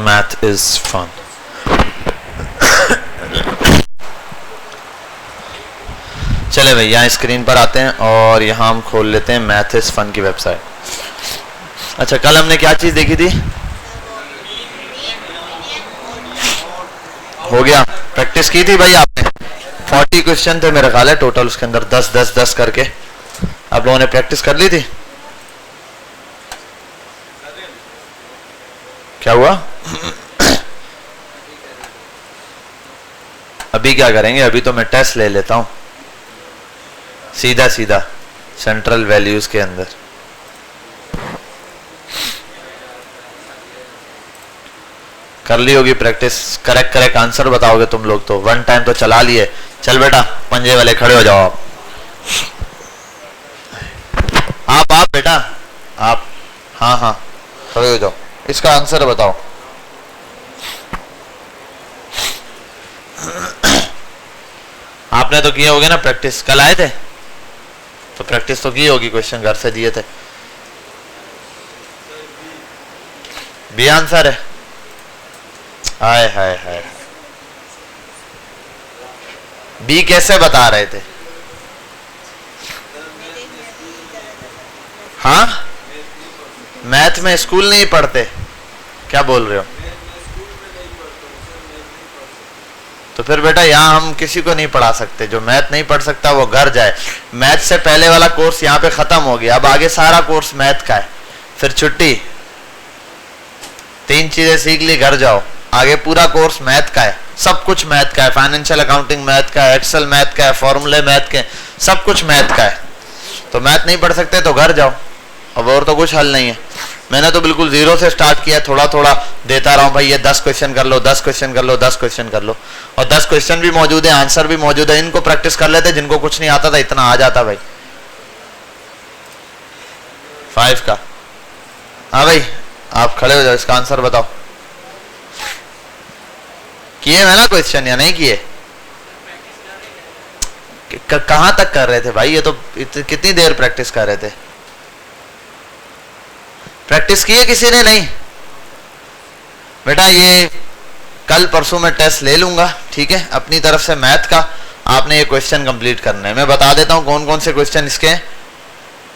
Math is fun. चले भाई यहाँ स्क्रीन पर आते हैं और यहाँ हम खोल लेते हैं मैथ इज फन की वेबसाइट। अच्छा, कल हमने क्या चीज देखी थी? हो गया, प्रैक्टिस की थी भाई आपने। 40 क्वेश्चन थे मेरा ख्याल है टोटल, उसके अंदर 10 10 10 करके आप लोगों ने प्रैक्टिस कर ली थी। क्या हुआ? अभी क्या करेंगे? अभी तो मैं टेस्ट ले लेता हूं सीधा सीधा सेंट्रल वैल्यूज के अंदर। कर ली होगी प्रैक्टिस, करेक्ट करेक्ट आंसर बताओगे तुम लोग तो। वन टाइम तो चला लिए। चल बेटा पंजे वाले खड़े हो जाओ आप बेटा आप, हाँ हाँ खड़े हो जाओ। इसका आंसर बताओ। आपने तो किए होगे ना प्रैक्टिस, कल आए थे तो प्रैक्टिस तो की होगी, क्वेश्चन घर से दिए थे। बी आंसर है? हाय हाय हाय, बी कैसे बता रहे थे? हाँ, मैथ में स्कूल नहीं पढ़ते? क्या बोल रहे हो? तो फिर बेटा यहाँ हम किसी को नहीं पढ़ा सकते। जो मैथ नहीं पढ़ सकता वो घर जाए। मैथ से पहले वाला कोर्स यहाँ पे खत्म हो गया, अब आगे सारा कोर्स मैथ का है, फिर छुट्टी। 3 चीजें सीख ली, घर जाओ। आगे पूरा कोर्स मैथ का है, सब कुछ मैथ का है। फाइनेंशियल अकाउंटिंग मैथ का है, एक्सेल मैथ का है, फॉर्मूले मैथ के, सब कुछ मैथ का है। तो मैथ नहीं पढ़ सकते तो घर जाओ, अब और तो कुछ हल नहीं है। मैंने तो बिल्कुल जीरो से स्टार्ट किया, थोड़ा थोड़ा देता रहा हूं भाई, ये 10 क्वेश्चन कर लो, 10 क्वेश्चन कर लो, 10 क्वेश्चन कर लो। और 10 क्वेश्चन भी मौजूद है, आंसर भी मौजूद है। इनको प्रैक्टिस कर लेते, जिनको कुछ नहीं आता था इतना आ जाता भाई। 5 का, हाँ भाई आप खड़े हो जाओ, इसका आंसर बताओ। किए है ना क्वेश्चन या नहीं किए? कहां तक कर रहे थे भाई? ये तो कितनी देर प्रैक्टिस कर रहे थे? प्रैक्टिस की है किसी ने? नहीं बेटा, ये कल परसों में टेस्ट ले लूंगा, ठीक है, अपनी तरफ से मैथ का। आपने ये क्वेश्चन कंप्लीट करना है। मैं बता देता हूं कौन कौन से क्वेश्चन इसके हैं।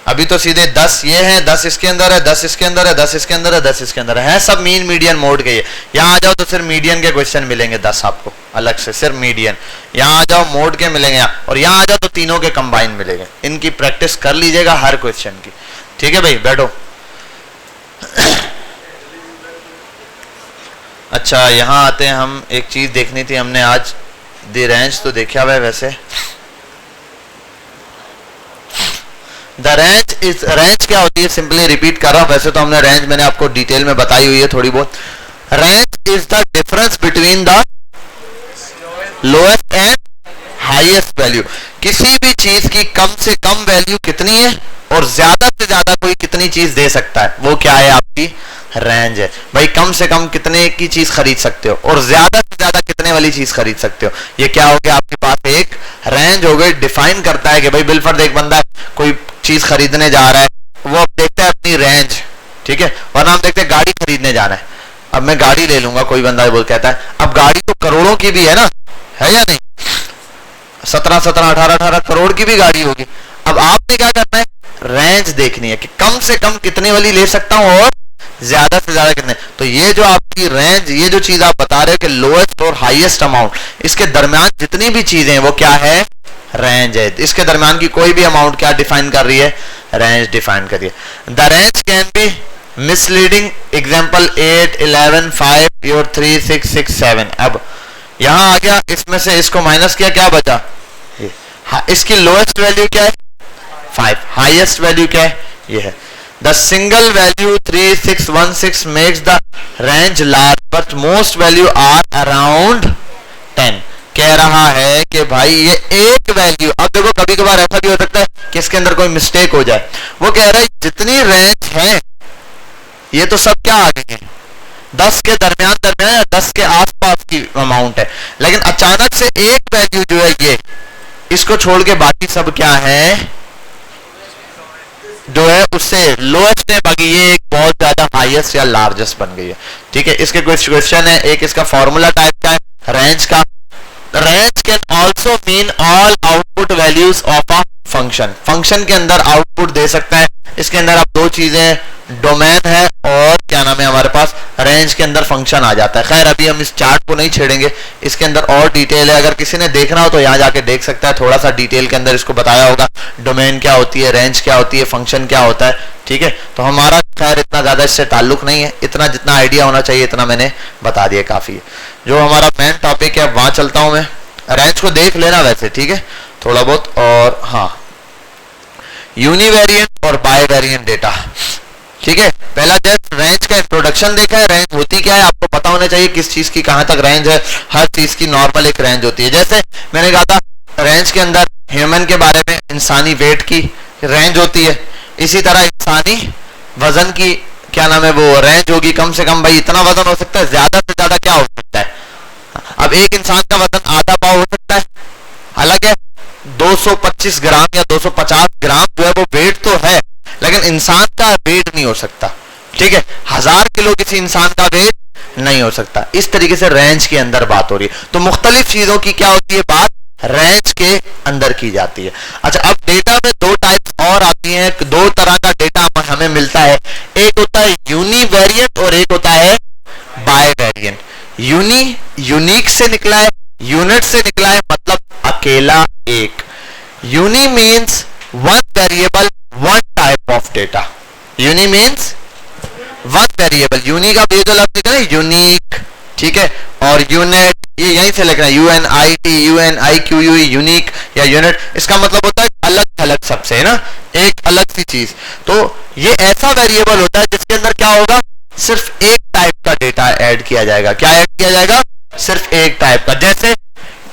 अभी तो सीधे 10 ये हैं, 10 इसके अंदर है, 10 इसके अंदर है, 10 इसके अंदर है, 10 इसके अंदर है, सब मीन मीडियन मोड के। यहाँ आ जाओ तो सिर्फ मीडियन के क्वेश्चन मिलेंगे 10 आपको अलग से, सिर्फ मीडियन। यहाँ आ जाओ मोड के मिलेंगे, और यहाँ आ जाओ तो तीनों के कंबाइन मिलेंगे। इनकी प्रैक्टिस कर लीजिएगा हर क्वेश्चन की, ठीक है भाई? बैठो। अच्छा, यहाँ आते हैं हम। एक चीज देखनी थी हमने आज, द रेंज तो देखा हुआ है वैसे। द रेंज इज, रेंज क्या होती है सिंपली रिपीट कर रहा हूं, वैसे तो हमने रेंज मैंने आपको डिटेल में बताई हुई है थोड़ी बहुत। Range is the difference between the lowest and highest value. किसी भी चीज की कम से कम वैल्यू कितनी है और ज्यादा से ज्यादा कोई कितनी चीज दे सकता है, वो क्या है? आपकी रेंज है भाई। कम से कम कितने की चीज खरीद सकते हो और ज्यादा से ज्यादा कितने वाली चीज खरीद सकते हो, ये क्या हो गया? आपके पास एक रेंज हो गई। डिफाइन करता है कि भाई बिलफर्द एक बंदा कोई चीज खरीदने जा रहा है, वो अब देखता है अपनी रेंज, ठीक है। वरना हम देखते हैं गाड़ी खरीदने जाना है, अब मैं गाड़ी ले लूंगा, कोई बंदा बोल कहता है। अब गाड़ी तो करोड़ों की भी है ना, है या नहीं? 17 18 करोड़ की भी गाड़ी होगी। अब आपने क्या करना है? रेंज देखनी है कि कम से कम कितने वाली ले सकता हूं और ज्यादा से ज्यादा कितने। तो ये जो आपकी रेंज, ये जो चीज आप बता रहे हो कि लोएस्ट और हाईएस्ट अमाउंट, इसके दरमियान जितनी भी चीजें हैं वो क्या है? रेंज है। इसके दरमियान की कोई भी अमाउंट क्या डिफाइन कर रही है? रेंज डिफाइन कर रही है। The range can be misleading. Example 8 11 5 और 3 6 6 7। अब यहां आ गया, इसमें से इसको माइनस किया, क्या बचा? इसकी लोएस्ट वैल्यू क्या है? 5। हाईएस्ट वैल्यू क्या है? ये है। The single value 3616 makes the range large but most value are around 10। कह रहा है कि भाई ये एक वैल्यू, अब देखो कभी कभार ऐसा भी हो सकता है कि इसके अंदर कोई मिस्टेक हो जाए। वो कह रहा है जितनी रेंज है ये तो सब क्या आ गई है? 10 के दरमियान या 10 के आसपास की अमाउंट है, लेकिन अचानक से एक वैल्यू जो है ये, इसको छोड़ के बाकी सब क्या है? जो है उससे लोएस्ट है, बाकी ये एक बहुत ज्यादा हाईएस्ट या लार्जेस्ट बन गई है। ठीक है, इसके कुछ क्वेश्चन है। एक इसका फॉर्मूला टाइप का है रेंज का। Range can also mean all output values of a function. Function के अंदर आउटपुट दे सकता है। इसके अंदर अब दो चीजें, डोमेन है और क्या नाम है हमारे पास रेंज के अंदर फंक्शन आ जाता है। खैर अभी हम इस चार्ट को नहीं छेड़ेंगे, इसके अंदर और डिटेल है। अगर किसी ने देखना हो तो यहाँ जाके देख सकता है, थोड़ा सा डिटेल के अंदर इसको बताया होगा डोमेन क्या होती है, रेंज क्या होती है, फंक्शन क्या होता है। ठीक है, तो हमारा खैर इतना ज्यादा इससे ताल्लुक नहीं है, इतना जितना आइडिया होना चाहिए इतना मैंने बता दिया, काफी है। जो हमारा मेन टॉपिक है वहां चलता हूं मैं। रेंज को देख लेना वैसे, ठीक है, थोड़ा बहुत। और हाँ, यूनिवेरिएंट और बाइवेरिएंट डेटा। ठीक है, पहला जस्ट रेंज का इंट्रोडक्शन देखा है। रेंज होती क्या है आपको पता होना चाहिए, किस चीज की कहां तक रेंज है। हर चीज की नॉर्मल एक रेंज होती है। जैसे मैंने कहा था रेंज के अंदर ह्यूमन के बारे में इंसानी वेट की रेंज होती है, इसी तरह इंसानी वजन की क्या नाम है वो रेंज होगी। कम से कम भाई इतना वजन हो सकता है, ज्यादा से ज्यादा क्या हो सकता है। अब एक इंसान का वजन आधा पाव हो सकता है, हालांकि 225 ग्राम या 250 ग्राम जो है वो वेट तो है, लेकिन इंसान का वेट नहीं हो सकता। ठीक है, 1000 किलो किसी इंसान का वेट नहीं हो सकता। इस तरीके से रेंज के अंदर बात हो रही है। तो मुख्तलिफ चीजों की क्या होती है बात, रेंज के अंदर की जाती है। अच्छा, अब डेटा में दो टाइप्स और आती हैं, दो तरह का डेटा हमें मिलता है। एक होता है यूनिवेरिएंट और एक होता है बाइवेरिएंट। यूनिक से निकला है, यूनिट से निकला है, मतलब अकेला एक। Uni means one variable one type of data. Uni means one variable, uni का बेजो लफ्ज निकला है यूनिक। ठीक है, और यूनिट ये यहीं से लिखना है, UNIT यूनिक या यूनिट। इसका मतलब होता है अलग थलग सबसे, है ना, एक अलग सी चीज। तो ये ऐसा वेरिएबल होता है जिसके अंदर क्या होगा, सिर्फ एक टाइप का डेटा ऐड किया जाएगा। क्या ऐड किया जाएगा, सिर्फ एक टाइप का। जैसे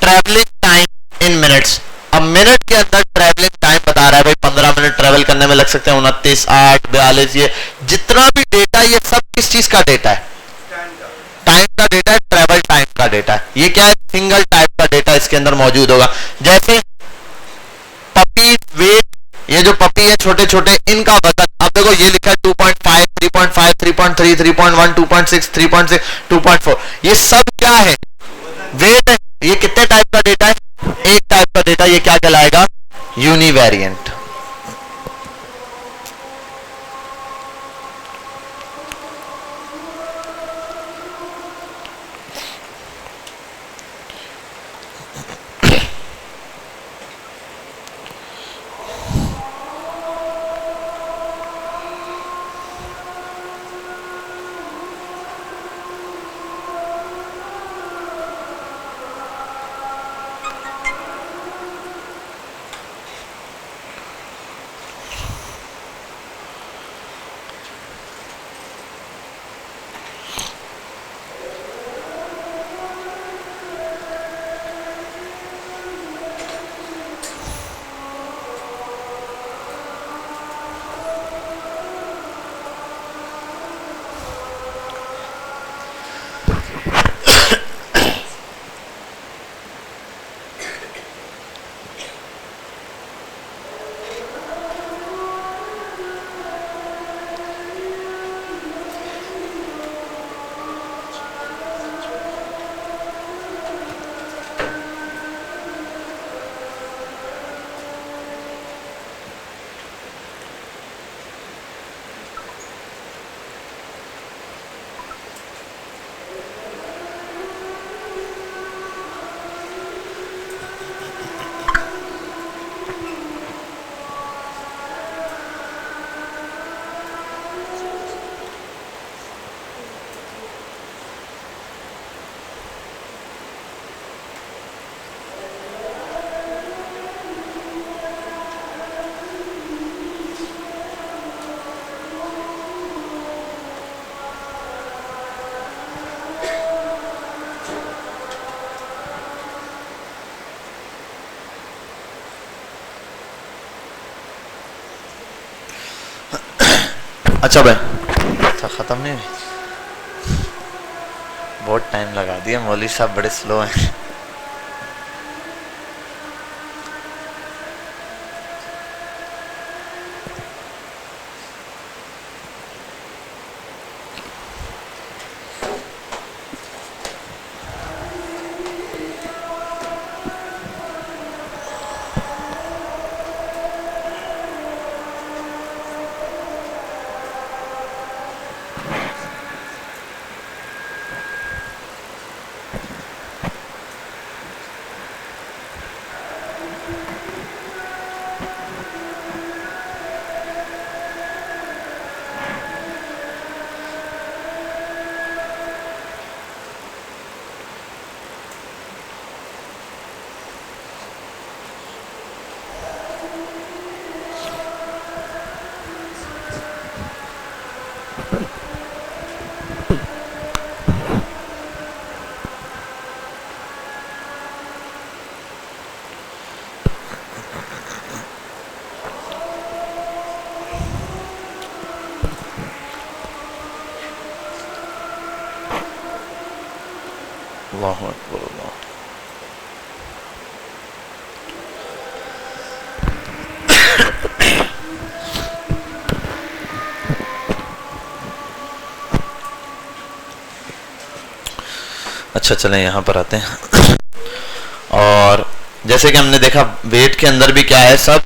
ट्रैवलिंग टाइम इन मिनट्स। अब मिनट के अंदर ट्रैवलिंग टाइम बता रहा है भाई 15 मिनट ट्रैवल करने में लग सकते हैं, 29, 8, 42। ये जितना भी डेटा, ये सब किस चीज का डेटा है, टाइम का डेटा है, ट्रैवल टाइम का डेटा है। ये क्या है, सिंगल टाइप का डेटा इसके अंदर मौजूद होगा। जैसे पपी वेट, ये जो पपी है छोटे छोटे, इनका वजन, अब देखो ये लिखा है 2.5, 3.5, 3.3, 3.1, 2.6, 3.6, 2.4, ये सब क्या है, वेट है। ये कितने टाइप का डेटा है, एक टाइप का डेटा। ये क्या कहलाएगा, यूनिवेरिएंट। अच्छा भाई, अच्छा खत्म नहीं हुई, बहुत टाइम लगा दिया, मौलवी साहब बड़े स्लो हैं। अल्लाहु अकबर, अल्लाह। अच्छा चलें यहाँ पर आते हैं। और जैसे कि हमने देखा वेट के अंदर भी क्या है, सब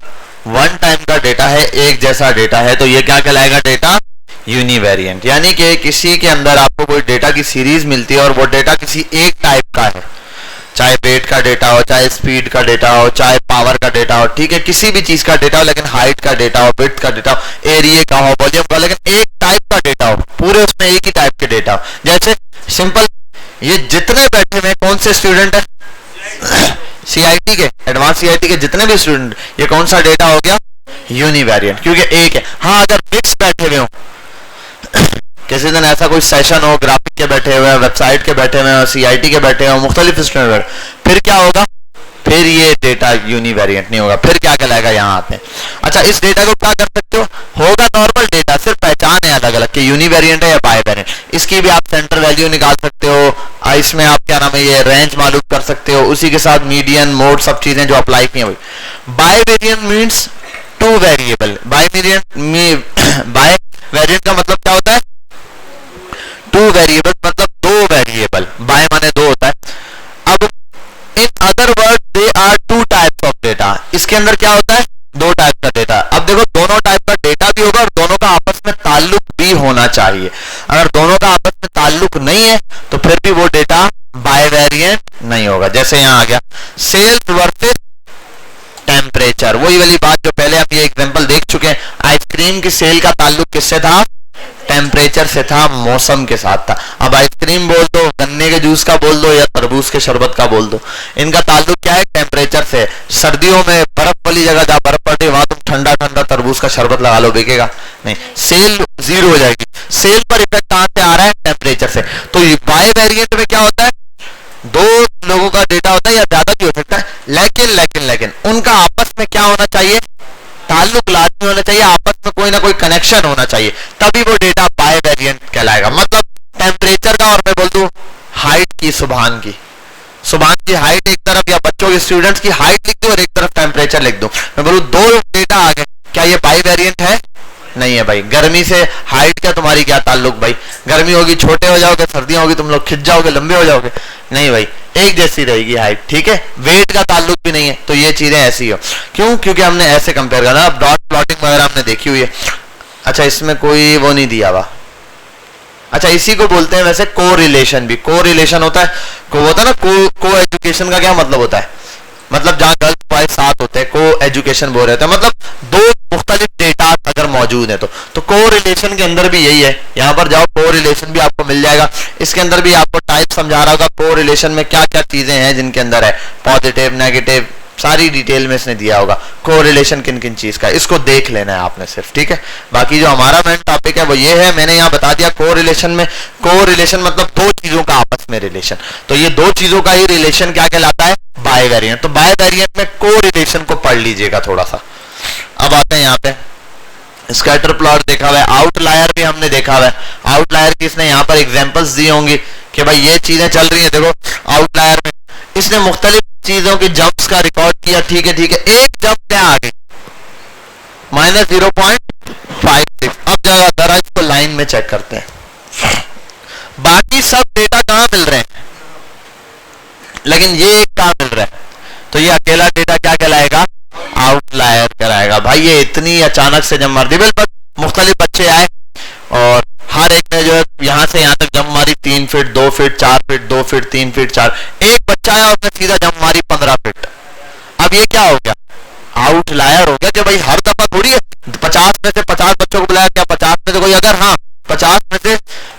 वन टाइम का डेटा है, एक जैसा डेटा है, तो ये क्या कहलाएगा, डेटा यूनिवेरिएंट। यानी कि किसी के अंदर आपको कोई डेटा की सीरीज मिलती है और वो डेटा किसी एक टाइप का है, चाहे वेट का डेटा हो, चाहे स्पीड का डेटा हो, चाहे पावर का डेटा हो, ठीक है, किसी भी चीज का डेटा हो, लेकिन हाइट का डेटा हो, विड्थ का डेटा हो, एरिया का हो, वॉल्यूम का, लेकिन एक टाइप का डेटा हो, पूरे उसमें एक ही टाइप के डेटा हो। जैसे सिंपल, ये जितने बैठे हुए कौन से स्टूडेंट है, सीआईटी के, एडवांस सीआईटी के जितने भी स्टूडेंट, ये कौन सा डेटा हो गया, यूनिवेरिएंट, क्योंकि एक है। हाँ, अगर मिक्स बैठे हुए हो, किसी दिन ऐसा कोई सेशन हो, ग्राफिक के बैठे हुए, वेबसाइट के बैठे हुए, सीआईटी के बैठे हो, मुख्तलिफ स्टूडेंट, फिर क्या होगा, फिर ये डेटा यूनिवेरिएंट नहीं होगा, फिर क्या कहलाएगा, यहाँ आते हैं। अच्छा, इस डेटा को क्या कर सकते हो, होगा नॉर्मल डेटा, सिर्फ पहचान है अलग अलग कि यूनिवेरिएंट है या बाइवेरिएंट। इसकी भी आप सेंटर वैल्यू निकाल सकते हो, इसमें आप क्या नाम है, ये रेंज मालूम कर सकते हो, उसी के साथ मीडियन, मोड, सब चीजें जो अप्लाई की हुई। बाइवेरिएंट मीन्स टू वेरिएबल, बाइवेरिएंट का मतलब क्या होता है, टू वेरिएबल मतलब दो वेरिएबल, बाय माने दो होता है। अब in other word they are two types of data, इसके अंदर क्या होता है, दो टाइप का डेटा। अब देखो, दोनों टाइप का डेटा भी होगा और दोनों का आपस में ताल्लुक भी होना चाहिए। अगर दोनों का आपस में ताल्लुक नहीं है तो फिर भी वो डेटा बाइवेरिएंट नहीं होगा। जैसे यहां आ गया सेल्स वर्सेस टेम्परेचर, वही वाली बात जो पहले हम ये एग्जांपल देख चुके हैं। आइसक्रीम की सेल का ताल्लुक किससे था, टेम्परेचर से था, मौसम के साथ था। अब आइसक्रीम बोल दो, गन्ने के जूस का बोल दो, या तरबूज के शरबत का बोल दो, इनका ताल्लुक क्या है, टेम्परेचर से। सर्दियों में बर्फ वाली जगह जहां बर्फ पड़ती है वहां तुम ठंडा ठंडा तरबूज का शरबत लगा लो, बिकेगा नहीं, सेल जीरो हो जाएगी। सेल पर इफेक्ट कहां से आ रहा है, टेम्परेचर से। तो बाइवेरिएंट में क्या होता है, दो लोगों का डेटा होता है या ज्यादा भी हो सकता है, लेकिन उनका आपस में क्या होना चाहिए, ताल्लुक लाजमी होना चाहिए, आपस में कोई ना कोई कनेक्शन होना चाहिए, तभी वो डेटा बाइवेरिएंट कहलाएगा। मतलब टेम्परेचर का और मैं बोल दूं हाइट की, सुभान की हाइट एक तरफ, या बच्चों के स्टूडेंट्स की हाइट लिख दूं और एक तरफ टेम्परेचर लिख दूं, मैं बोलूं दो डेटा आ गए, क्या ये बाइवेरिएंट है, नहीं है भाई। गर्मी से हाइट का तुम्हारी क्या ताल्लुक भाई, गर्मी होगी छोटे हो जाओगे, सर्दियां होगी तुम लोग खिंच जाओगे, लंबे हो जाओगे, नहीं भाई, एक जैसी रहेगी हाइट, ठीक है। वेट का ताल्लुक भी नहीं है, तो ये चीजें ऐसी हो, क्यों, क्योंकि हमने ऐसे कंपेयर करना। अब डॉट प्लॉटिंग वगैरह हमने देखी हुई है। अच्छा, इसमें कोई वो नहीं दिया हुआ। अच्छा, इसी को बोलते हैं वैसे को रिलेशन भी, को रिलेशन होता है, को होता है ना, को एजुकेशन का क्या मतलब होता है, मतलब जहां गर्ल्स बॉयज साथ होते हैं, को एजुकेशन बोल रहे थे, मतलब दो मुख्तलिफ डेटा अगर मौजूद है तो को रिलेशन के अंदर भी यही है। यहां पर जाओ, को रिलेशन भी आपको मिल जाएगा, इसके अंदर भी आपको टाइप समझा रहा होगा, को रिलेशन में क्या क्या चीजें हैं जिनके अंदर है, पॉजिटिव, नेगेटिव, सारी डिटेल में इसने दिया होगा, को रिलेशन किन किन चीज का, इसको देख लेना है आपने सिर्फ, ठीक है। बाकी जो हमारा मेन टॉपिक है वो ये है, मैंने यहाँ बता दिया को रिलेशन में, को रिलेशन मतलब दो चीजों का आपस में रिलेशन, तो ये दो चीजों का ही रिलेशन क्या कहलाता है, बाइवेरिएंट। तो बाइवेरिएंट में को रिलेशन को पढ़ लीजिएगा थोड़ा सा। अब आते हैं यहाँ पे, स्कैटर प्लॉट देखा हुआ है, आउटलायर भी हमने देखा हुआ है। आउटलायर की इसने यहाँ पर एग्जांपल्स दी होंगी कि भाई ये चीजें चल रही हैं, देखो आउटलायर में इसने मुख्तलिफ चीजों के जंप्स का रिकॉर्ड किया, ठीक है, एक जंप क्या आ गई, -0.56। अब जरा इसको लाइन में चेक करते हैं, बाकी सब डेटा कहां मिल रहे हैं, लेकिन ये एक कहां मिल रहा है, तो ये अकेला डेटा क्या कहलाएगा, आउटलायर कहलाएगा। भाई ये इतनी अचानक से जंप मार दी, बिल्कुल मुख्तलिफ बच्चे आए और हर एक ने जो है यहां से यहां तक जंप मारी, 3 feet 2 feet 4 feet 2 feet 3 feet 4, एक बच्चा आया उसने सीधा जंप मारी 15 फीट। अब ये क्या हो गया, आउटलायर हो गया कि भाई हर दफा थोड़ी है 50 में से 50 बच्चों को बुलाया, क्या 50 में से कोई, अगर हाँ 50 में से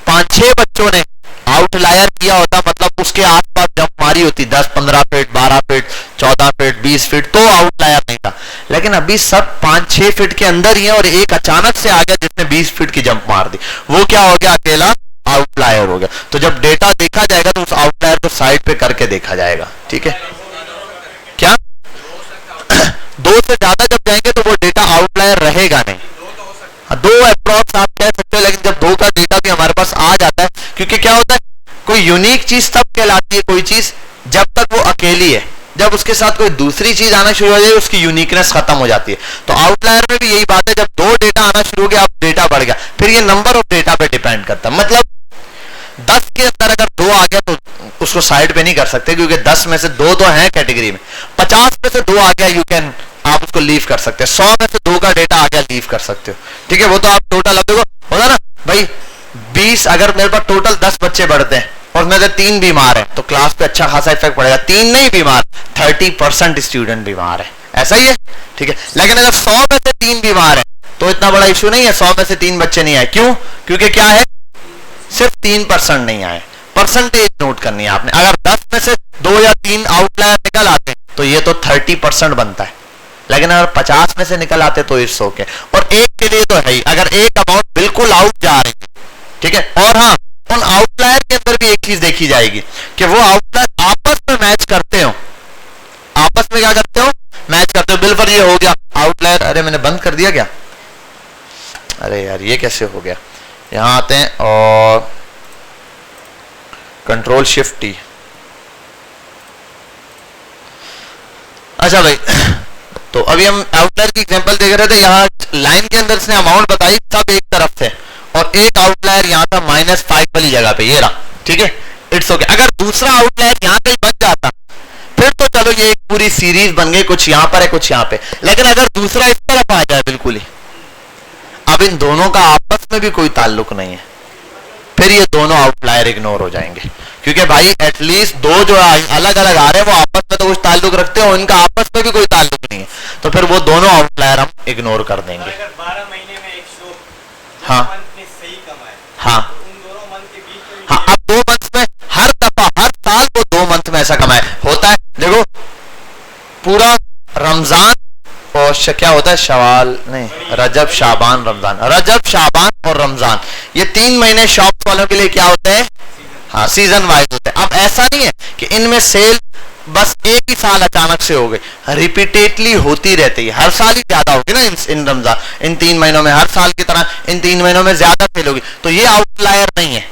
5-6 बच्चों ने आउटलायर किया होता, मतलब उसके आसपास जंप मारी होती 10 15 फीट 12 फीट 14 फीट 20 फीट, तो आउटलायर नहीं था। लेकिन अभी सब 5-6 फीट के अंदर ही है और एक अचानक से आ गया जिसने 20 फीट की जंप मार दी, वो क्या हो गया, अकेला आउटलायर हो गया। तो जब डेटा देखा जाएगा तो उस आउटलायर को साइड पे करके देखा जाएगा, ठीक है। क्या 2 से ज्यादा जब जाएंगे तो वो डेटा आउटलायर रहेगा नहीं, 2 अप्रॉक्स आप कह सकते हो, लेकिन जब 2 का डेटा भी हमारे पास आ जाता है, क्योंकि क्या होता है कोई यूनिक चीज तब कहलाती है कोई चीज जब तक वो अकेली है, जब उसके साथ कोई दूसरी चीज आना शुरू हो जाए उसकी यूनिकनेस खत्म हो जाती है। तो आउटलायर में भी यही बात है, जब दो डेटा आना शुरू हो गया, अब डेटा बढ़ गया, फिर ये नंबर ऑफ डेटा पे डिपेंड करता है। मतलब 10 के अंदर अगर 2 आ गया तो उसको साइड पे नहीं कर सकते, क्योंकि 10 में से 2 तो है कैटेगरी में। 50 में से 2 आ गया, यू कैन, आप उसको लीव कर सकते हैं। 100 में से 2 का डेटा आ गया, लीव कर सकते हो, ठीक है। वो तो आप टोटल, अब देखो होता ना भाई 20, अगर मेरे पास टोटल 10 बच्चे बढ़ते हैं और मेरे 3 बीमार हैं तो क्लास पे अच्छा खासा इफेक्ट पड़ेगा। 3 नहीं बीमार, 30% स्टूडेंट बीमार है, ऐसा ही है, ठीक है। लेकिन अगर 100 में से 3 बीमार है तो इतना बड़ा इशू नहीं है, 100 में से 3 बच्चे नहीं आए, क्यों? क्योंकि क्या है, सिर्फ 3% नहीं आए। परसेंटेज नोट करनी है आपने। अगर 10 में से 2 या 3 आउटलायर निकल आते हैं तो ये तो 30% बनता है, लेकिन अगर 50 में से निकल आते तो इट्स ओके। और एक के लिए तो है ही, अगर एक अमाउंट बिल्कुल आउट जा रही है, ठीक है। और हाँ, उन आउटलायर के अंदर भी एक चीज देखी जाएगी कि वो आउटलायर आपस में मैच करते हो, आपस में क्या करते हो, मैच करते हो। बिल्कुल ये हो गया आउटलायर, अरे मैंने बंद कर दिया क्या, अरे यार ये कैसे हो गया। यहां आते हैं और कंट्रोल शिफ्ट टी। अच्छा भाई, तो अभी हम आउटलायर की एग्जांपल देख रहे थे। यहाँ लाइन के अंदर इसने अमाउंट बताई, सब एक तरफ थे और एक आउटलायर यहाँ था -5 वाली जगह पे, ये रहा, ठीक है, इट्स ओके। अगर दूसरा आउटलायर यहाँ पे बच जाता फिर तो चलो ये एक पूरी सीरीज बन गई, कुछ यहाँ पर है कुछ यहाँ पे। लेकिन अगर दूसरा इस तरफ आ जाए बिल्कुल ही, अब इन दोनों का आपस में भी कोई ताल्लुक नहीं है, फिर ये दोनों आउटलायर इग्नोर हो जाएंगे। क्योंकि भाई एटलीस्ट 2 जो अलग अलग आ रहे हैं वो आपस में तो कुछ ताल्लुक रखते हो, इनका आपस में भी कोई ताल्लुक नहीं है, तो फिर वो दोनों आउटलायर हम इग्नोर कर देंगे। अगर 12 महीने में एक शो हाँ सही कमाए, हाँ तो उन दोनों मंथ के बीच हाँ, अब 2 मंथ में हर दफा हर साल वो 2 मंथ में ऐसा कमाए होता है। देखो पूरा रमजान और क्या होता है, शवाल नहीं, रजब शाबान रमजान, रजब शाबान और रमजान, ये 3 महीने शॉप वालों के लिए क्या होते हैं, हाँ सीजन वाइज होते हैं। अब ऐसा नहीं है कि इनमें सेल बस एक ही साल अचानक से हो गई, रिपीटेडली होती रहती है, हर साल ही ज्यादा होगी ना इन रमजान, इन 3 महीनों में हर साल की तरह इन 3 महीनों में ज्यादा सेल होगी, तो ये आउटलायर नहीं है।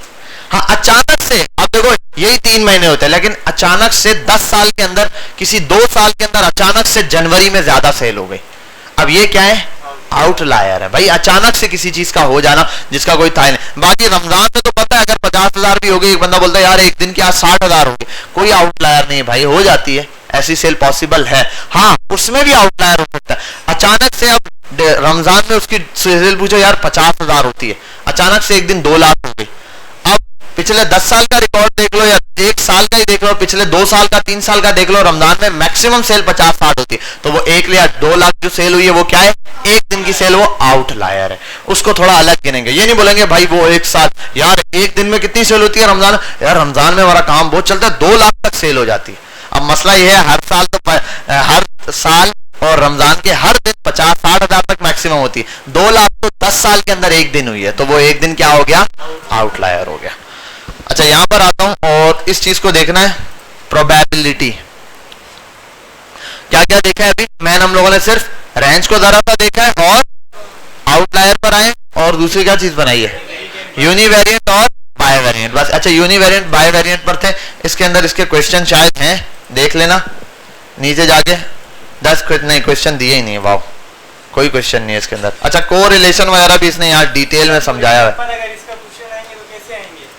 हाँ अचानक से, अब देखो यही 3 महीने होते हैं, लेकिन अचानक से 10 साल के अंदर, किसी 2 साल के अंदर अचानक से जनवरी में ज्यादा सेल हो गई, अब ये क्या है, आउटलायर है भाई। अचानक से किसी चीज का हो जाना जिसका कोई था नहीं। बाकी रमजान में तो पता है अगर 50,000 भी हो गई, एक बंदा बोलता है यार एक दिन की आज 60,000 हो गई, कोई आउटलायर नहीं भाई, हो जाती है, ऐसी सेल पॉसिबल है। हाँ उसमें भी आउटलायर हो सकता है, अचानक से अब रमजान में उसकी सेल पूछो यार 50,000 होती है, अचानक से एक दिन 2 लाख हो गई। अब पिछले 10 साल का रिकॉर्ड देख लो या 1 साल का ही देख लो, पिछले 2 साल का 3 साल का देख लो, रमजान में मैक्सिमम सेल 50-60 होती है, तो वो 1 या 2 लाख जो सेल हुई है वो क्या है, एक दिन की सेल, वो आउटलायर है, उसको थोड़ा अलग गिनेंगे। ये नहीं बोलेंगे भाई वो 1 साल, यार एक दिन में कितनी सेल होती है रमजान, यार रमजान में हमारा काम बहुत चलता है, 2 लाख तक सेल हो जाती है। अब मसला ये है हर साल और रमजान के हर दिन 50-60 हजार तक मैक्सिमम होती है, 2 लाख तो 10 साल के अंदर एक दिन हुई है, तो वो एक दिन क्या हो गया, आउटलायर हो गया। अच्छा यहां पर आता हूं और इस चीज को देखना है, प्रोबेबिलिटी। क्या क्या देखा है अभी मैन, हम लोगों ने सिर्फ रेंज को जरा सा देखा है और आउटलायर पर आए, और दूसरी क्या चीज बनाई है, यूनिवेरिएंट और बायवेरिएंट, बस। अच्छा यूनिवेरिएंट बायवेरिएंट पर थे, इसके अंदर इसके क्वेश्चन शायद हैं, देख लेना नीचे जाके, 10 नहीं क्वेश्चन दिए ही नहीं, वाह कोई क्वेश्चन नहीं है इसके अंदर। अच्छा को रिलेशन वगैरह भी इसने यहाँ डिटेल में समझाया है।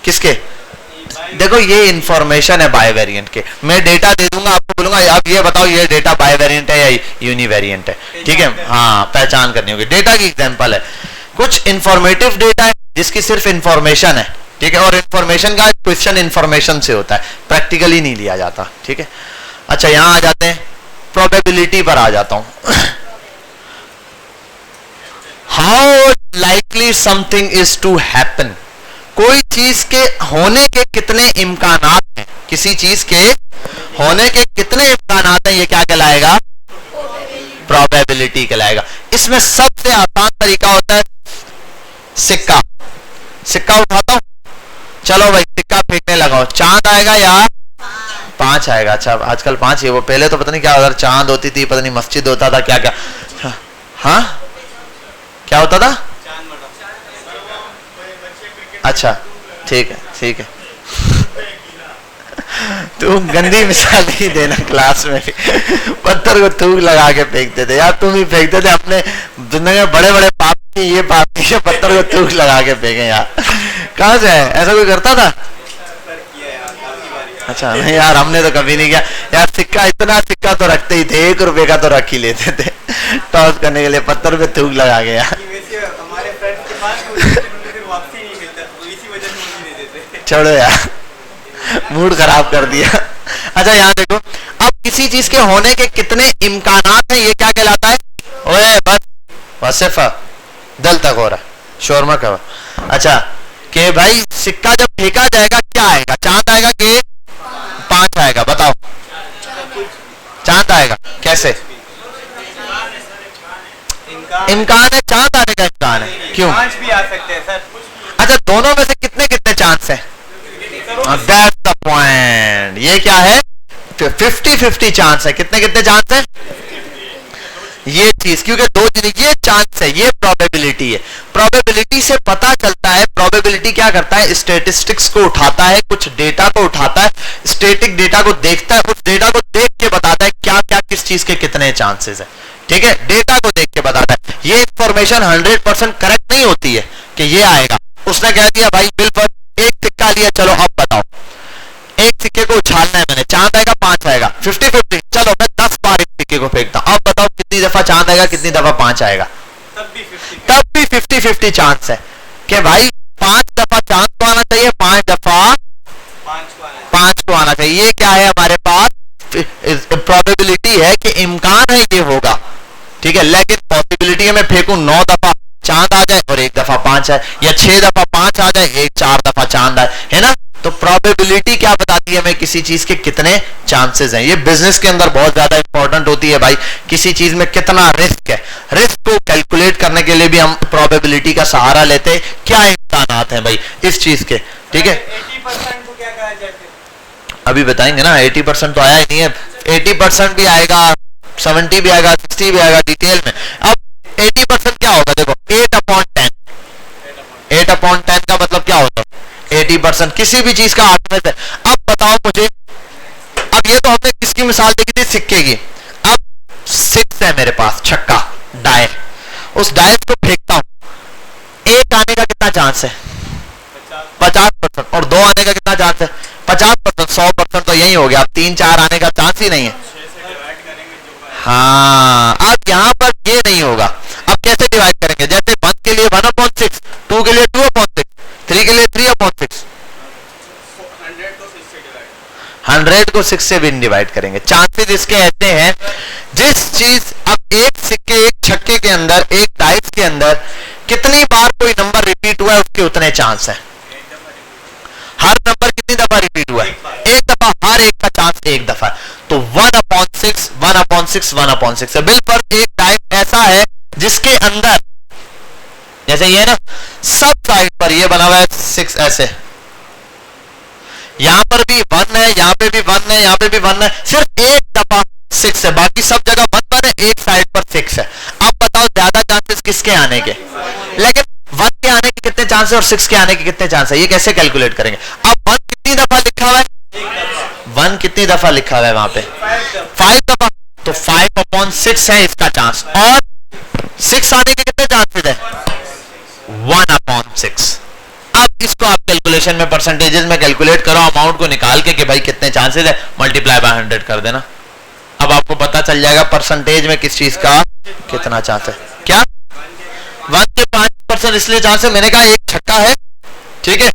किसके, देखो ये इंफॉर्मेशन है बायवेरिएंट के, मैं डेटा दे दूंगा आपको, बोलूंगा अब ये बताओ ये डेटा बायवेरिएंट है या यूनिवेरिएंट है, ठीक है, हाँ पहचान करनी होगी। डेटा की एग्जांपल है, कुछ इंफॉर्मेटिव डेटा है जिसकी सिर्फ इंफॉर्मेशन है, ठीक है, और इंफॉर्मेशन का क्वेश्चन इंफॉर्मेशन से होता है, प्रैक्टिकली नहीं लिया जाता, ठीक है। अच्छा यहां आ जाते हैं, प्रोबेबिलिटी पर आ जाता हूं। How likely something is to happen, कोई चीज के होने के कितने इम्कानात हैं, किसी चीज के होने के कितने इम्कानात हैं, ये क्या कहलाएगा, प्रोबेबिलिटी कहलाएगा। इसमें सबसे आसान तरीका होता है सिक्का, सिक्का उठाता हूं, चलो भाई सिक्का फेंकने लगाओ, चांद आएगा या 5 आएगा। अच्छा आजकल 5 है, वो पहले तो पता नहीं क्या, अगर चांद होती थी पता नहीं मस्जिद होता था क्या क्या, हाँ क्या होता था, अच्छा ठीक है ठीक है। तू गंदी मिसाल ही देना क्लास में भी। पत्थर को थूक लगा के फेंकते थे यार, तुम ही फेंकते थे अपने जिंदगी में बड़े बड़े पाप की, ये पाप की पत्थर को थूक लगा के फेंके यार। कहाँ से है, ऐसा कोई करता था? अच्छा नहीं यार, हमने तो कभी नहीं किया यार। सिक्का, इतना सिक्का तो रखते ही थे, 1 रुपए का तो रख ही लेते थे टॉस करने के लिए, पत्थर पे थूक लगा के यार। छोड़ो यार, मूड खराब कर दिया। अच्छा यहाँ देखो, अब किसी चीज के होने के कितने इम्कानात हैं, ये क्या कहलाता है? ओए बस वसिफा दल तक हो रहा, शोरमा का। अच्छा कि भाई सिक्का जब फेंका जाएगा क्या आएगा? चांद आएगा कि 5 आएगा? बताओ। चांद आएगा, कैसे? इम्कान है, चांद आने का इम्कान है। क्यों? 5 भी आ सकते हैं सर। अच्छा दोनों में से कितने कितने चांस है? That's the point। ये क्या है? 50-50 चांस है। कितने कितने चांस है? ये चीज, क्योंकि दो चीज, ये चांस है, ये प्रोबेबिलिटी है। प्रोबेबिलिटी से पता चलता है, प्रोबेबिलिटी क्या करता है? स्टैटिस्टिक्स को उठाता है, कुछ डेटा को उठाता है, स्टैटिक डेटा को देखता है, उस डेटा को देख के बताता है क्या क्या किस चीज के कितने चांसेस है। ठीक है, डेटा को देख के बताता है। ये इंफॉर्मेशन 100% करेक्ट नहीं होती है कि ये आएगा। उसने कह दिया भाई बिल्कुल एक सिक्का लिया, चलो अब बताओ, एक सिक्के को उछालना है मैंने, चांद आएगा 5 आएगा, 50-50, चलो मैं 10 बार एक सिक्के को फेंकता हूं, अब बताओ कितनी दफा चांद आएगा, कितनी दफा 5 आएगा? तब भी 50-50 चांस है कि भाई 5 दफा चांद को आना चाहिए, 5 दफा 5 को आना चाहिए। ये क्या है हमारे पास? प्रोबेबिलिटी है कि इम्कान है ये होगा। ठीक है, लेकिन पॉसिबिलिटी है मैं फेंकूं 9 दफा चांद आ जाए और 1 दफा 5 आए, या 6 दफा 5 आ जाए, 4 दफा चांद आए, है ना? तो प्रोबेबिलिटी क्या बताती है हमें किसी चीज के कितने चांसेस हैं। ये बिजनेस के अंदर बहुत ज्यादा इंपॉर्टेंट होती है भाई, किसी चीज में कितना रिस्क है। रिस्क को कैलकुलेट करने के लिए भी हम प्रोबेबिलिटी का सहारा लेते हैं। क्या इम्कानात हैं भाई इस चीज के? ठीक है, 80% को क्या कहा जाए? अभी बताएंगे ना। 80% तो आया ही नहीं है, 80% भी आएगा, 70 भी आएगा, 60 भी आएगा डिटेल में। अब 80% क्या होगा? देखो 8/10, 8/10 का मतलब क्या होता है? 80% किसी भी चीज का 8 में से। अब बताओ मुझे, अब ये तो हमने किसकी मिसाल देखी थी? सिक्के की। अब 6 है मेरे पास, छक्का डाय, उस डाय को फेंकता हूं, 1 आने का कितना चांस है? 50%। और 2 आने का कितना चांस है? 50%। 100% तो यही हो गया। अब 3-4 आने का चांस ही नहीं है। हाँ, अब यहां पर ये नहीं होगा। अब कैसे डिवाइड करेंगे? जैसे 1 के लिए 1/6, 2 के लिए 2/6, 3 के लिए 3/6। 100 को 6 से भी डिवाइड करेंगे। चांसेस इसके ऐसे हैं, जिस चीज, अब एक सिक्के, एक छक्के के अंदर, एक डाइस के अंदर कितनी बार कोई नंबर रिपीट हुआ है उसके उतने चांस है। हर नंबर कितनी दफा रिपीट हुआ है? 1 दफा। हर एक का चांस 1 दफा। तो 1/6, 1/6, 1/6 है। बिल्कुल एक डाइस ऐसा है जिसके अंदर, जैसे ये ना, सब साइड पर ये बना हुआ है 6 ऐसे, यहां पर भी 1 है, यहां पे भी 1 है, यहां पे भी 1 है, सिर्फ 1 दफा 6 है, बाकी सब जगह 1 है, एक साइड पर 6 है। अब बताओ ज्यादा चांसेस किसके आने के? लेकिन 1 के आने के कितने चांस है और 6 के आने के कितने चांस है? ये कैसे कैलकुलेट करेंगे? अब 1 कितनी दफा लिखा हुआ है? 1 कितनी दफा लिखा हुआ है वहां पे? 5 दफा। तो 5/6 है इसका चांस, और 6 आने के कितने चांसेस है? 1/6। अब इसको आप कैलकुलेशन में, परसेंटेजेस में कैलकुलेट करो, अमाउंट को निकाल के कि भाई कितने चांसेस है, मल्टीप्लाई बाय 100 कर देना। अब आपको पता चल जाएगा परसेंटेज में किस चीज का कितना चांस है। क्या 1 के 5% इसलिए चांस है, मैंने कहा एक छक्का है, ठीक है,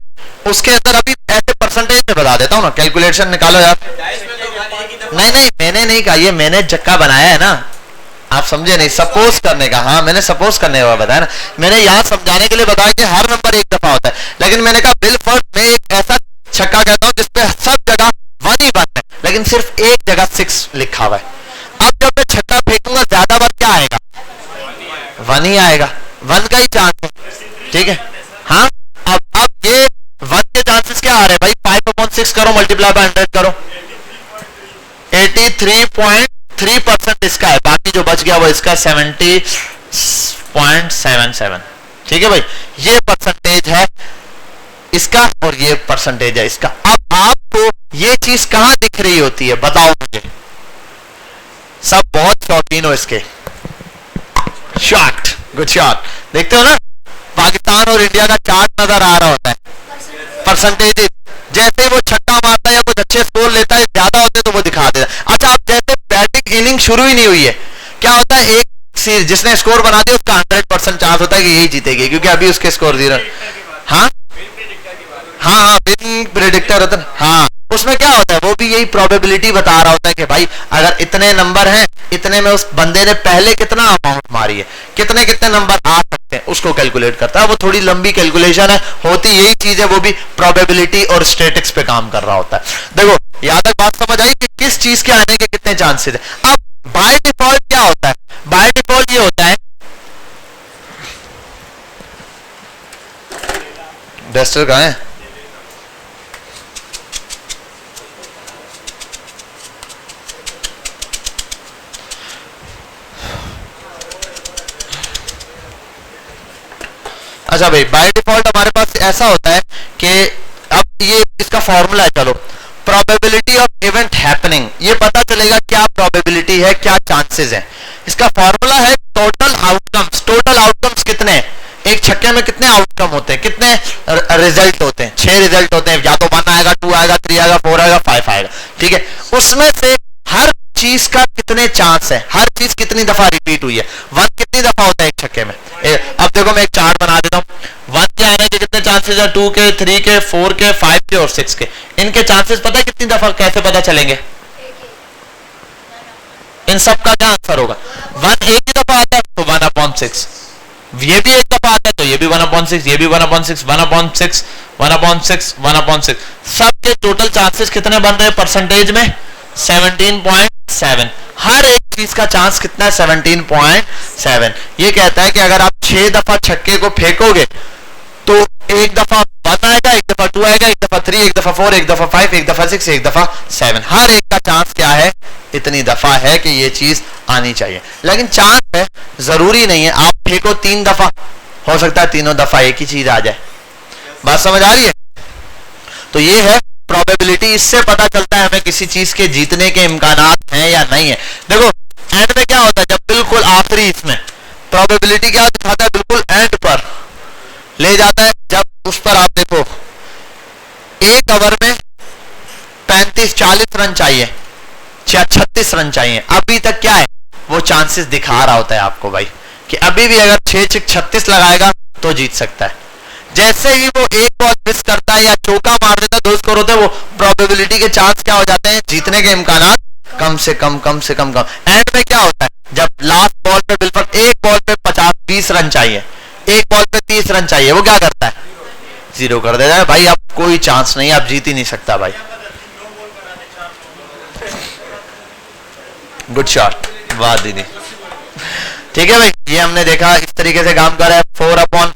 उसके अंदर अभी ऐसे परसेंटेज में बता देता हूं ना, कैलकुलेशन निकालो यार। नहीं नहीं, मैंने नहीं कहा, ये मैंने चक्का बनाया है ना, आप समझे नहीं, सपोज करने का। हाँ, मैंने सपोज करने का बताया ना, मैंने यहाँ समझाने के लिए बताया कि हर नंबर 1 दफा होता है, लेकिन मैंने कहा बिलफर्ड मैं एक ऐसा छक्का कहता हूँ जिसपे सब जगह 1 ही 1 है, लेकिन सिर्फ एक जगह 6 लिखा हुआ है। अब जब मैं छक्का फेंकूंगा ज्यादा बार क्या आएगा? 1 ही आएगा, 1 का ही चांस है, ठीक है। हाँ, अब ये 1 के चांसेस क्या आ रहे हैं भाई? 5/6 करो, मल्टीप्लाई बाय 100 करो, 83.3% इसका है, बाकी जो बच गया वो इसका 70.77। ठीक है भाई, ये परसेंटेज है इसका और ये परसेंटेज है इसका। अब आपको ये चीज कहां दिख रही होती है बताओ मुझे, सब बहुत शौकीन हो इसके। Shot, good shot. देखते हो ना पाकिस्तान और इंडिया का चार्ट नजर आ रहा होता है, परसेंटेज। जैसे वो छक्का मारता है या कुछ अच्छे स्कोर लेता है ज्यादा होते तो वो दिखा देता है। अच्छा, अब जैसे बैटिंग इनिंग शुरू ही नहीं हुई है, क्या होता है, एक सीरीज जिसने स्कोर बना दिया उसका 100% चांस होता है कि यही जीतेगी, क्योंकि अभी उसके स्कोर 0। हाँ हाँ हाँ, विन प्रेडिक्टर होता है। हाँ, उसमें क्या होता है, वो भी यही प्रोबेबिलिटी बता रहा होता है कि भाई अगर इतने नंबर हैं, इतने में उस बंदे ने पहले कितना अमाउंट मारी है, कितने कितने नंबर आ सकते हैं, उसको कैलकुलेट करता है। वो थोड़ी लंबी कैलकुलेशन है, होती यही चीज है, वो भी प्रोबेबिलिटी और स्टैटिस्टिक्स पे काम कर रहा होता है। देखो यहां तक बात समझ आई कि किस चीज के आने के कितने चांसेस है। अब बाय डिफॉल्ट क्या होता है, बाय डिफॉल्ट ये होता है, डस्टर कहां है, अच्छा भाई, बाय डिफॉल्ट हमारे पास ऐसा होता है कि अब ये इसका फॉर्मूला है, चलो प्रोबेबिलिटी ऑफ इवेंट हैपनिंग, ये पता चलेगा क्या प्रोबेबिलिटी है, क्या चांसेस है। इसका फॉर्मूला है टोटल आउटकम्स। टोटल आउटकम्स कितने हैं, एक छक्के में कितने आउटकम होते हैं, कितने रिजल्ट होते हैं, 6 रिजल्ट होते हैं, या तो 1 आएगा, 2 आएगा, 3 आएगा, 4 आएगा, 5 आएगा, ठीक है। उसमें से हर चीज का कितने चांस है, हर चीज कितनी दफा रिपीट हुई है, 1 कितनी दफा होता है एक छक्के में। अब देखो मैं एक चार्ट बना देता हूं, 1 के आने के कितने चांसेस है, 2 के, 3 के, 4 के, 5 के और 6 के। इनके चांसेस पता है कितनी दफा, कैसे पता चलेंगे, इन सब का क्या आंसर होगा, 1 एक ही दफा आता है तो 1/6, ये भी एक दफा आता है तो ये भी 1/6, ये भी 1/6, 1/6, 1/6, 1/6, सबके टोटल चांसेस कितने बन रहे हैं परसेंटेज में, 17.7। हर एक चीज का चांस कितना है, 17.7। ये कहता है कि अगर आप 6 दफा छक्के को फेंकोगे तो एक दफा 1 आएगा, एक दफा 2 आएगा, एक दफा 3, एक दफा 4, एक दफा 5, एक दफा 6, एक दफा 7। हर एक का चांस क्या है, इतनी दफा है कि ये चीज आनी चाहिए। लेकिन चांस है, जरूरी नहीं है आप फेंको 3 दफा, हो सकता है तीनों दफा एक ही चीज आ जाए। बात समझ आ रही है। तो ये है प्रोबेबिलिटी, इससे पता चलता है हमें किसी चीज के जीतने के इम्कानात हैं या नहीं है। देखो एंड में क्या होता है, जब बिल्कुल आखिरी इसमें प्रोबेबिलिटी क्या दिखाता है, बिल्कुल एंड पर ले जाता है, जब उस पर आप देखो 1 ओवर में 35-40 रन चाहिए, 36 रन चाहिए, अभी तक क्या है वो चांसेस दिखा रहा होता है आपको भाई कि अभी भी अगर 6-36 लगाएगा तो जीत सकता है। जैसे ही वो एक बॉल मिस करता है या चौका मार देता है, 2 स्कोर होते हैं, वो प्रोबेबिलिटी के चांस क्या हो जाते हैं, जीतने के इम्कानात कम से कम कम से कम कम। एंड में क्या होता है, जब लास्ट बॉल पे बिल्कुल एक बॉल पे 50-20 रन चाहिए, एक बॉल पे 30 रन चाहिए, वो क्या करता है, 0 कर देता है। भाई अब कोई चांस नहीं, आप जीत ही नहीं सकता भाई। गुड शॉट, वाह दीदी, ठीक है भाई। ये हमने देखा इस तरीके से काम कर रहा है, 4/8।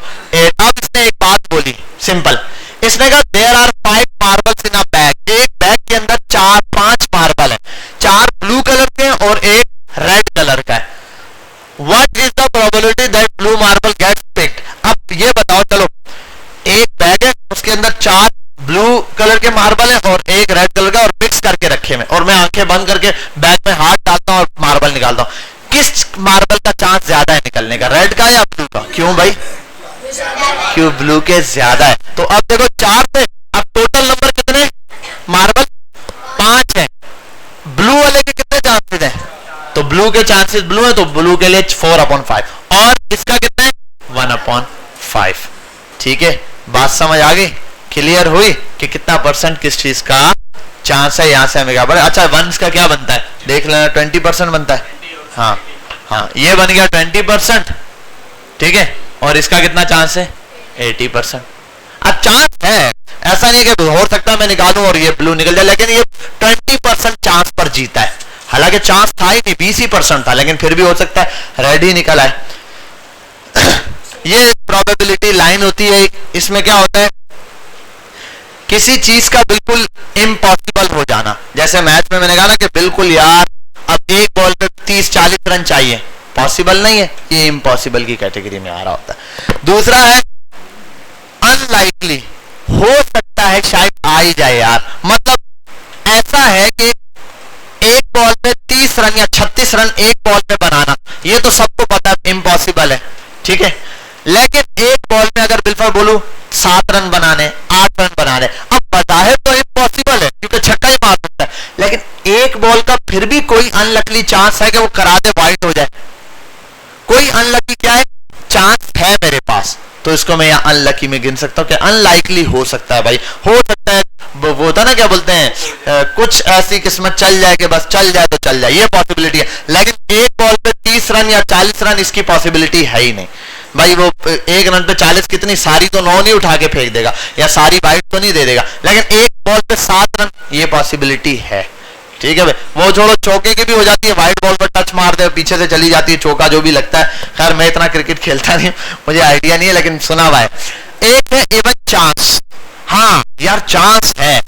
अब इसने एक बात बोली सिंपल, इसने कहा there are 5 marbles in a bag. एक बैग के अंदर 4-5 मार्बल है, 4 ब्लू कलर के और एक रेड कलर का है। What is the probability that blue marble gets picked. अब ये बताओ, चलो एक बैग है, उसके अंदर 4 ब्लू कलर के मार्बल है और एक रेड कलर का, और मिक्स करके रखे हुए, और मैं आंखें बंद करके बैग में हाथ डालता हूं और मार्बल निकालता हूं। किस मार्बल का चांस ज्यादा है निकलने का, रेड का या ब्लू का? क्यों भाई, क्यों ब्लू के ज्यादा है। तो अब देखो 4 पे अब टोटल नंबर कितने मार्बल, 5 है। ब्लू वाले के कितने चांसेस हैं, तो ब्लू के चांसेस ब्लू है तो ब्लू के लिए 4/5, और इसका कितना है 1/5। ठीक है, बात समझ आ गई, क्लियर हुई कि कितना परसेंट किस चीज का चांस है। यहां से हमें क्या पड़ा, अच्छा 1 का क्या बनता है देख लेना, 20% बनता है। हाँ हाँ, ये बन गया 20%, ठीक है, और इसका कितना चांस है 80%। अब चांस है, ऐसा नहीं कि हो सकता मैं निकालूं और ये ब्लू निकल जाए, लेकिन ये 20% चांस पर जीता है। हालांकि चांस था ही नहीं, 20% था, लेकिन फिर भी हो सकता है रेड ही निकल आए। ये प्रोबेबिलिटी लाइन होती है। इसमें क्या होता है, किसी चीज का बिल्कुल इम्पॉसिबल हो जाना। जैसे मैच में मैंने कहा ना कि बिल्कुल यार अब एक बॉल पे 30-40 रन चाहिए, पॉसिबल नहीं है, ये इम्पॉसिबल की कैटेगरी में आ रहा होता है। दूसरा है अनलाइकली, हो सकता है शायद आ ही जाए यार, मतलब 36 रन एक बॉल में बनाना, ये तो सबको पता है इम्पॉसिबल है, ठीक है। लेकिन एक बॉल में अगर बिल्कुल बोलूं 7 रन बनाने, 8 रन बनाने, अब बज़ाहिर तो इम्पॉसिबल है क्योंकि छक्का ही मार सकता है, लेकिन एक बॉल का फिर भी कोई अनलकी चांस है कि वो करा दे, वाइड हो जाए। कोई अनलकी क्या है, चांस है मेरे पास, तो इसको मैं यहाँ अनलकी में गिन सकता हूँ कि अनलाइकली हो सकता है भाई, हो सकता है वो होता ना क्या बोलते हैं कुछ ऐसी किस्मत चल जाए कि बस चल जाए तो चल जाए, ये पॉसिबिलिटी है। लेकिन एक बॉल पे 30 रन या 40 रन इसकी पॉसिबिलिटी है ही नहीं भाई। वो एक रन पे 40 कितनी सारी तो 9 नहीं उठा के फेंक देगा या सारी वाइड तो नहीं दे देगा, लेकिन एक बॉल पे 7 रन ये पॉसिबिलिटी है, ठीक है भाई। वो छोड़ो चौके की भी हो जाती है, वाइड बॉल पर टच मार दे पीछे से चली जाती है चौका, जो भी लगता है। खैर मैं इतना क्रिकेट खेलता नहीं, मुझे आइडिया नहीं है, लेकिन सुना हुआ है। एक है इवन चांस, हाँ यार चांस है,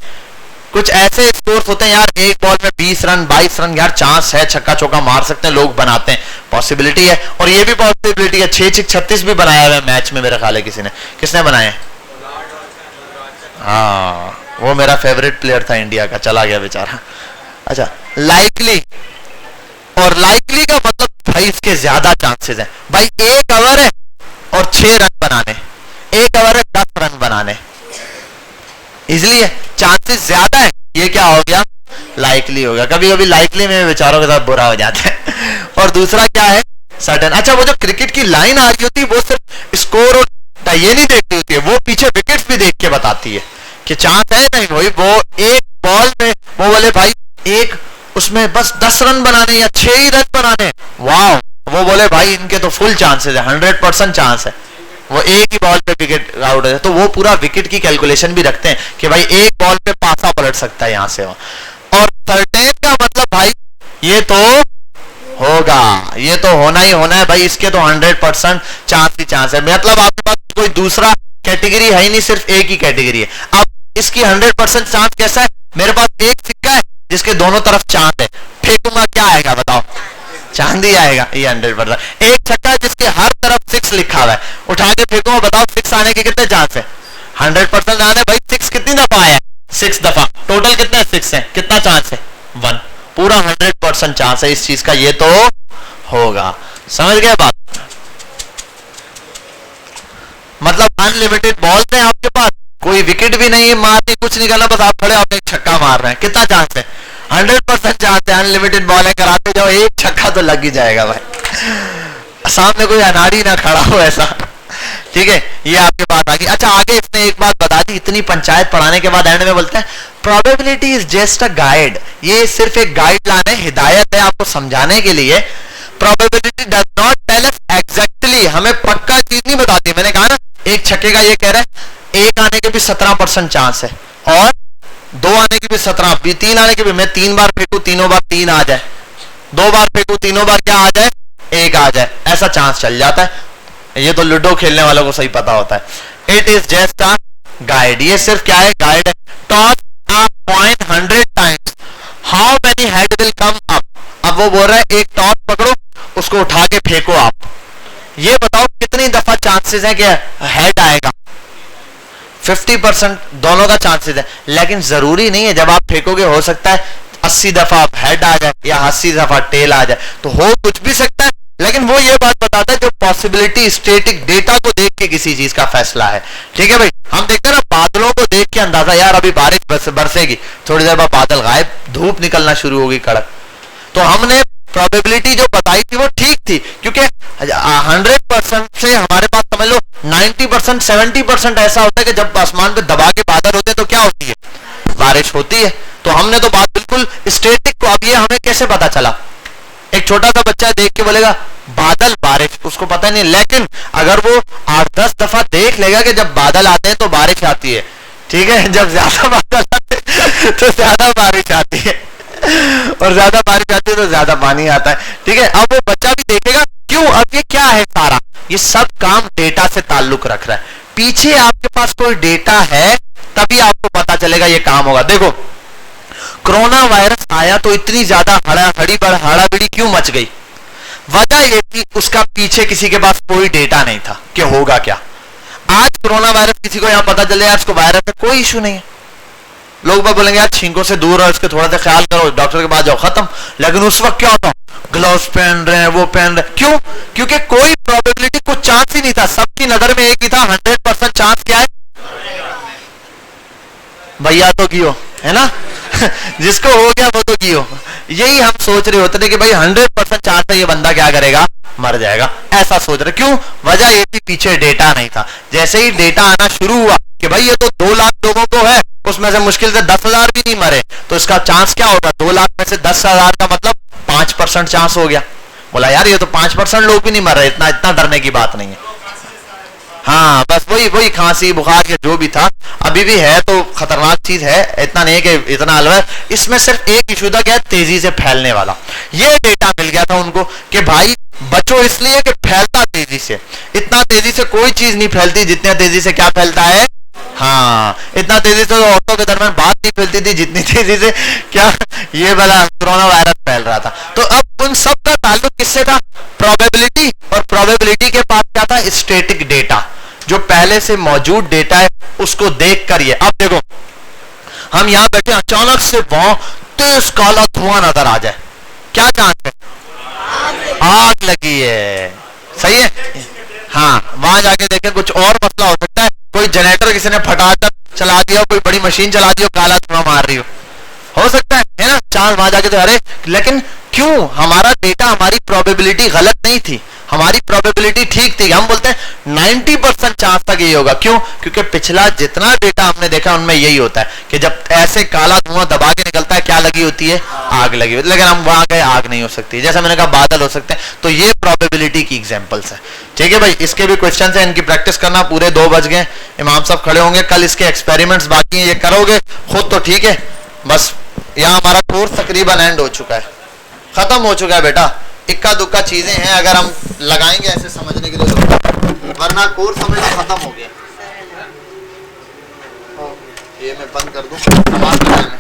कुछ ऐसे स्कोर्स होते हैं यार एक बॉल में 20 रन 22 रन, यार चांस है, छक्का चौका मार सकते हैं, लोग बनाते हैं, पॉसिबिलिटी है। और ये भी पॉसिबिलिटी है 6-6-36 भी बनाया हुआ है मैच में, मेरे ख्याल है किसने बनाया। हाँ वो मेरा फेवरेट प्लेयर था इंडिया का, चला गया बेचारा। अच्छा लाइकली, और लाइकली का मतलब भाई इसके ज्यादा चांसेस हैं भाई। एक ओवर है और 6 रन बनाने, एक ओवर है 10 रन बनाने, इसलिए चांसेस ज्यादा है, ये क्या हो गया लाइकली हो गया। कभी कभी लाइकली में बेचारों के साथ बुरा हो जाता है। और दूसरा क्या है सर्टेन। अच्छा वो जो क्रिकेट की लाइन आ रही होती है वो सिर्फ स्कोर और ये नहीं देखती होती है, वो पीछे विकेट्स भी देख के बताती है कि चांस है नहीं भाई। वो एक बॉल में वो बोले भाई एक उसमें बस 10 रन बनाने या 6 ही रन बनाने, वाह, वो बोले भाई इनके तो फुल चांसेस है, 100% चांस है, वो एक ही बॉल पे विकेट आउट है। तो वो पूरा विकेट की कैलकुलेशन भी रखते हैं कि भाई एक बॉल पे पासा पलट सकता है यहां से। और सर्टेन का मतलब भाई ये तो होगा, ये तो होना ही होना है भाई, इसके तो 100% चांस ही चांस है। मतलब आपके पास कोई दूसरा कैटेगरी है ही नहीं, सिर्फ एक ही कैटेगरी है। अब इसकी 100% चांस कैसा है, मेरे पास एक सिक्का है जिसके दोनों तरफ चांद है, फेंकूंगा क्या आएगा बताओ, चांद ही आएगा, ये 100%। एक छक्का जिसके हर तरफ 6 लिखा हुआ है, उठा के फेंको बताओ 6 आने के कितने चांस है, 100% आने भाई। 6 कितनी दफा आया, 6 दफा, टोटल कितने 6 है, कितना चांस है 1, पूरा 100% चांस है इस चीज का, ये तो होगा। समझ गए बात, मतलब अनलिमिटेड बॉल है आपके पास, कोई विकेट भी नहीं है, मारने कुछ नहीं करना, बस आप खड़े आप एक छक्का मार रहे हैं, कितना चांस है 100% चांस है। अनलिमिटेड बॉल है, कराते जाओ एक छक्का तो लग ही जाएगा भाई, सामने कोई अनाड़ी ना खड़ा हो ऐसा, ठीक है। ये आपके बात आ गई। अच्छा आगे इसने एक बात बता दी, इतनी पंचायत पढ़ाने के बाद एंड में बोलते हैं probability is just a guide, ये सिर्फ एक गाइडलाइन है, हिदायत है आपको समझाने के लिए। Probability does not tell us exactly, हमें पक्का चीज नहीं बताती। मैंने कहा ना एक छक्के का ये कह रहा है एक आने के भी 17% चांस है, और 2 आने के भी 17, 3 आने के भी, मैं 3 बार फेंकू तीनों बार 3 आ जाए, 2 बार फेंकू तीनों बार क्या आ जाए 1 आ जाए, ऐसा चांस चल जाता है। ये तो लूडो खेलने वालों को सही पता होता है। It is just a guide, ये सिर्फ क्या है गाइड है। Toss a coin 100 times, how many head will come up. अब वो बोल रहा है एक टॉस पकड़ो उसको उठा के फेंको आप, ये बताओ कितनी दफा चांसेस है कि हेड आएगा। 50% दोनों का चांसेस है, लेकिन जरूरी नहीं है जब आप फेंकोगे हो सकता है 80 दफा हेड आ जाए या 80 दफा टेल आ जाए, तो हो कुछ भी सकता है। लेकिन वो ये बात बताता है जो पॉसिबिलिटी स्टैटिक डेटा को देख के किसी चीज का फैसला है, ठीक है भाई। हम देखते हैं ना बादलों को देख के अंदाजा, यार अभी बारिश बरसेगी, थोड़ी देर बाद बादल गायब, धूप निकलना शुरू होगी कड़क, तो हमने प्रोबेबिलिटी जो बताई थी वो ठीक थी, क्योंकि 100% से हमारे पास समझ लो 90% 70% ऐसा होता है कि जब आसमान पे दबा के बादल होते हैं तो क्या होती है, बारिश होती है। तो हमने तो बात बिल्कुल स्टैटिक को, अब ये हमें कैसे पता चला, एक छोटा सा बच्चा देख के बोलेगा बादल बारिश, उसको पता नहीं, लेकिन अगर वो 8-10 दफा देख लेगा कि जब बादल आते हैं तो बारिश आती है, ठीक है, जब ज्यादा बादल आते हैं तो ज्यादा बारिश आती है, और ज्यादा बारिश आती है तो ज्यादा पानी आता है, ठीक है। अब वो बच्चा भी देखेगा क्यों, अब ये क्या है सारा, ये सब काम डेटा से ताल्लुक रख रहा है। पीछे आपके पास कोई डेटा है तभी आपको पता चलेगा ये काम होगा। देखो कोरोना वायरस आया तो इतनी ज्यादा हड़ाबड़ी क्यों मच गई, वजह ये थी उसका पीछे किसी के पास कोई डेटा नहीं था कि होगा क्या। आज कोरोना वायरस किसी को यहां पता चले यार इसको वायरस है, कोई इशू नहीं है, लोग बात बोलेंगे यार छींकों से दूर रहो, इसके थोड़ा सा ख्याल करो, डॉक्टर के पास जाओ, खत्म। लेकिन उस वक्त क्या होता, ग्लव्स पहन रहे हैं, वो पहन रहे हैं। क्यों? क्योंकि कोई प्रोबेबिलिटी, कुछ चांस ही नहीं था, सबकी नजर में एक ही था, 100% चांस क्या है भैया तो गियो, है ना जिसको हो गया वो तो गियो। यही हम सोच रहे होते थे कि भाई 100% चांस है ये बंदा क्या करेगा, मर जाएगा, ऐसा सोच रहे। क्यों? वजह ये थी पीछे डेटा नहीं था। जैसे ही डेटा आना शुरू हुआ कि भाई ये तो 2 लाख लोगों को है, उसमें से मुश्किल से 10,000 भी नहीं मरे, तो इसका चांस क्या होगा, 2 लाख में से 10,000 का मतलब 5% चांस हो गया। बोला यार ये तो 5% लोग भी नहीं मर रहे, इतना इतना डरने की बात नहीं है। हाँ बस वही खांसी बुखार या जो भी था, अभी भी है तो खतरनाक चीज है, इतना नहीं है कि इतना अलग। इसमें सिर्फ एक इशू था, क्या, तेजी से फैलने वाला। ये डेटा मिल गया था उनको कि भाई बचो इसलिए कि फैलता तेजी से। इतना तेजी से कोई चीज नहीं फैलती जितनी तेजी से क्या फैलता है। हाँ, इतना तेजी से तो ऑटो के दरमियान बात नहीं फैलती थी जितनी तेजी से क्या ये वाला कोरोना वायरस फैल रहा था। तो अब उन सब का ताल्लुक किससे था, प्रोबेबिलिटी, और प्रोबेबिलिटी के पास क्या था, स्टैटिक डेटा, जो पहले से मौजूद डेटा है उसको देख कर। ये अब देखो हम यहां बैठे, अचानक से वहां तेज काला धुआं नजर आ जाए, क्या चांस है, आग लगी है, सही है। हाँ वहां जाके देखें कुछ और मसला हो सकता है, कोई जनरेटर किसी ने फटाकर चला दिया, कोई बड़ी मशीन चला दी, काला धुआं मार रही हो सकता है ना, चांस वहां जाके तो अरे। लेकिन क्यों, हमारा डेटा, हमारी प्रोबेबिलिटी गलत नहीं थी, हमारी प्रोबेबिलिटी ठीक थी। हम बोलते हैं 90% चांस तक यही होगा। क्यों? क्योंकि पिछला जितना डेटा हमने देखा उनमें यही होता है कि जब ऐसे काला धुआं दबा के निकलता है क्या लगी होती है, आग लगी होती है। लेकिन हम वहां गए, आग नहीं हो सकती, जैसा मैंने कहा बादल हो सकते हैं। तो ये प्रोबेबिलिटी की एग्जांपल्स है। ठीक है भाई, इसके भी क्वेश्चन है, इनकी प्रैक्टिस करना। पूरे 2 बज गए, इमाम साहब खड़े होंगे, कल इसके एक्सपेरिमेंट्स बाकी हैं, ये करोगे खुद तो ठीक है। बस यहाँ हमारा कोर्स तकरीबन एंड हो चुका है, खत्म हो चुका है बेटा। इक्का दुक्का चीजें हैं, अगर हम लगाएंगे ऐसे समझने के लिए तो, वरना कोर्स समझ खत्म हो गया। ये मैं बंद कर दूं, नमाज पढ़ने में।